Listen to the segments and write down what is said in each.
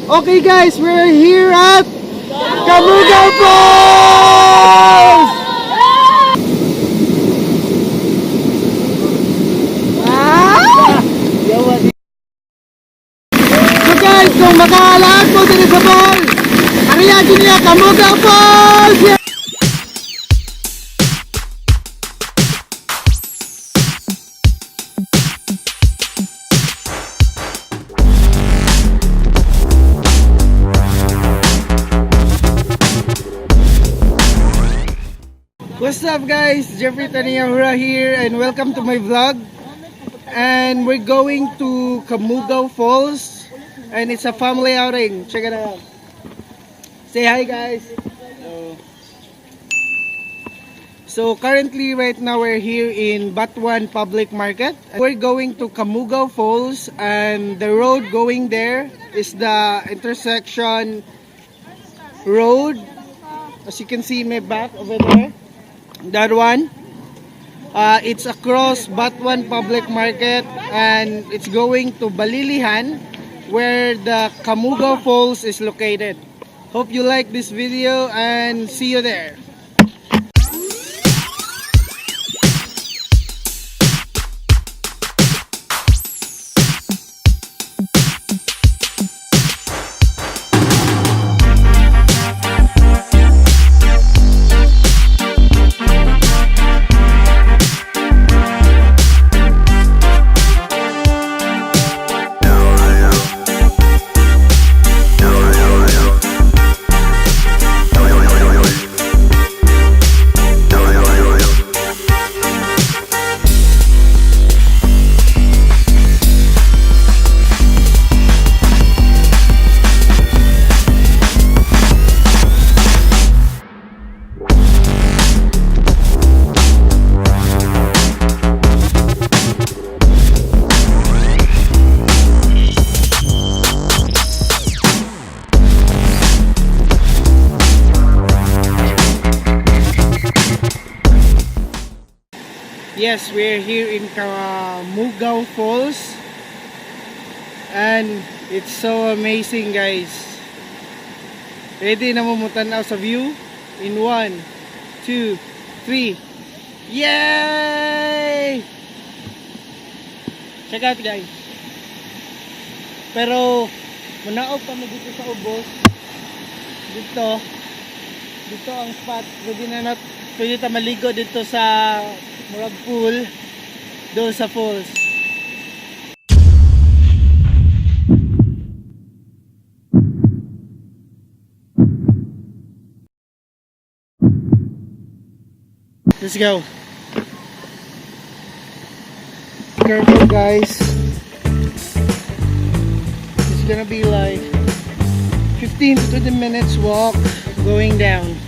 Okay guys, we're here at Camugao Falls! So guys, kung makaalaan po din sa Bohol, kariyagin niya Camugao Falls! Yeah! What's up guys, Jeffrey Tañajura here and welcome to my vlog. And we're going to Camugao Falls and it's a family outing. Check it out. Say hi guys. Hello. So currently right now we're here in Batuan Public Market. We're going to Camugao Falls and the road going there is the intersection road. As you can see in my back over there. That one, it's across Batuan Public Market and it's going to Balilihan where the Camugao Falls is located. Hope you like this video and see you there. Yes, we're here in Camugao Falls and it's so amazing guys. Ready na mo tanaw sa view? In 1, 2, 3. Yay! Check out guys. Pero munaog kami dito sa ubos. Dito ang spot. Pwede ta maligo dito sa murag pool doon sa falls. Let's go. Careful guys. It's gonna be like 15 to 20 minutes walk going down.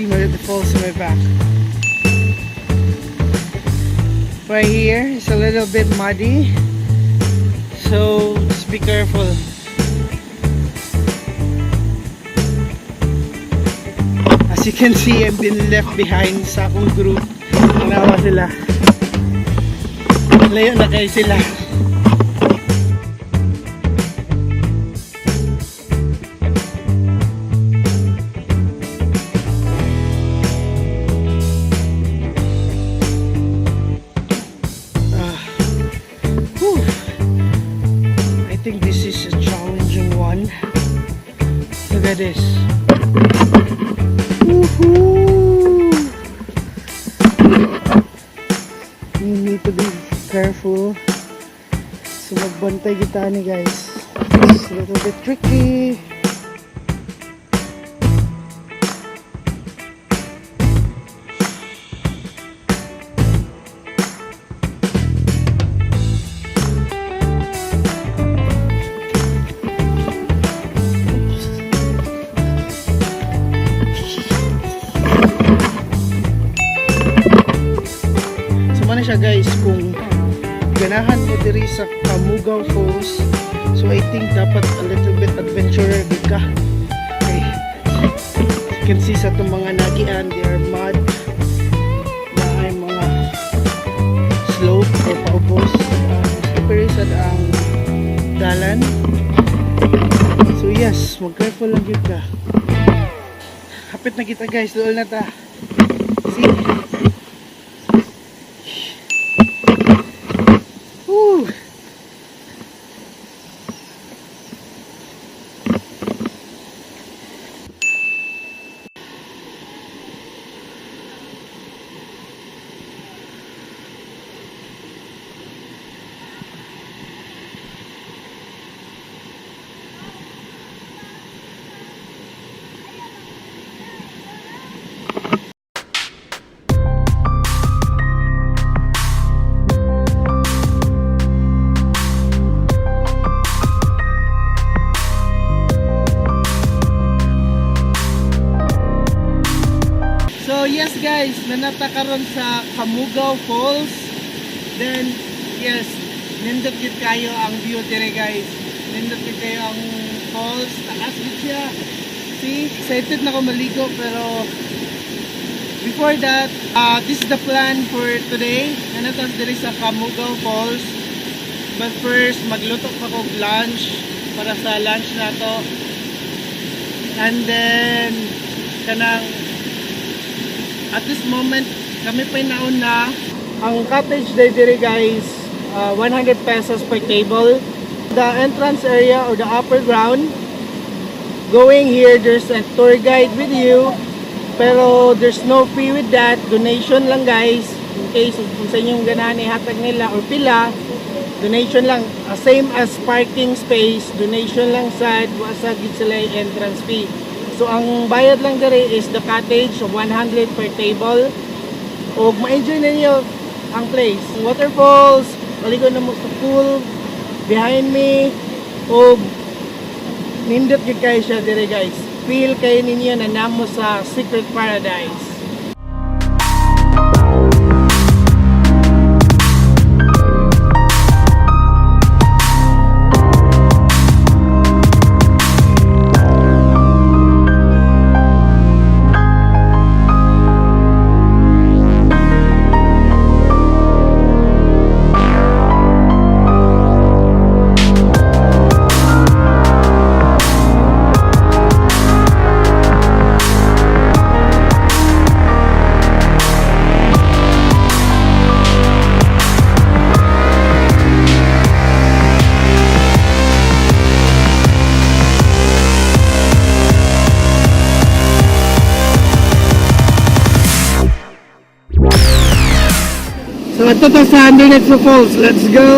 The falls in my back. Right here it's a little bit muddy, so just be careful. As you can see, I've been left behind sa akong group. Nawa sila. Layo na kayo sila. I think this is a challenging one. Look at this. Woohoo! You need to be careful. So magbantay kita ni guys. It's a little bit tricky. Siya guys, kung ganahan mo diri sa Camugao Falls, so I think dapat a little bit adventurer ka. Okay, you can see sa itong mga nagian, they are mud na ay mga slope or paubos. Pero sad ang dalan. So yes, mag-careful lang yun ka. Hapit na kita guys, doon na ta. See? Woo! So yes guys, nanata karon sa Camugao Falls. Then yes, nindot gid kayo ang view dire guys. Nindot gid kayo ang falls, taas gid siya. See, excited na ako maligo pero before that, this is the plan for today. Nanata dire sa Camugao Falls. But first, magluto pa ko lunch para sa lunch nato. And then kanang at this moment, kami pa naon na. Ang cottage dire guys, 100 pesos per table. The entrance area or the upper ground, going here, there's a tour guide with you. Pero there's no fee with that. Donation lang guys. In case kung sa inyong ganahan ihatag nila or pila, donation lang. Same as parking space, donation lang sa gid sila entrance fee. So ang bayad lang dere is the cottage of 100 per table. O ma-enjoy na niyo ang place. Waterfalls, maligo na mo sa pool behind me. O nindot gyud kayo siya dire guys. Feel kayo ninyo na namo sa secret paradise. So ito to sa Undernet Falls. Let's go!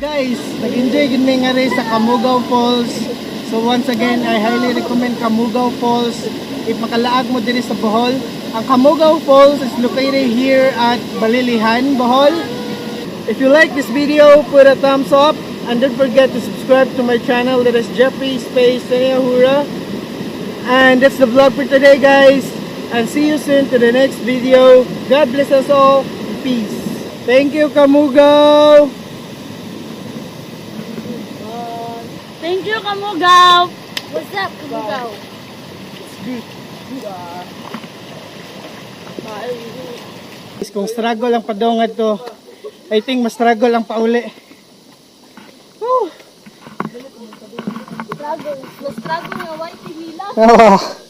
Guys, nag-enjoy gid mi nga rin sa Camugao Falls. So once again, I highly recommend Camugao Falls if makalaag mo diri sa Bohol. Ang Camugao Falls is located here at Balilihan, Bohol. If you like this video, put a thumbs up and don't forget to subscribe to my channel. That is Jeffrey Space Tañajura. And that's the vlog for today, guys. And see you soon to the next video. God bless us all. Peace. Thank you, Camugao. Thank you, Camugao. What's up, Camugao? Kung struggle ang padongan to, I think mas struggle ang pauli. Struggle. Mas struggle nga, white hila. Oh.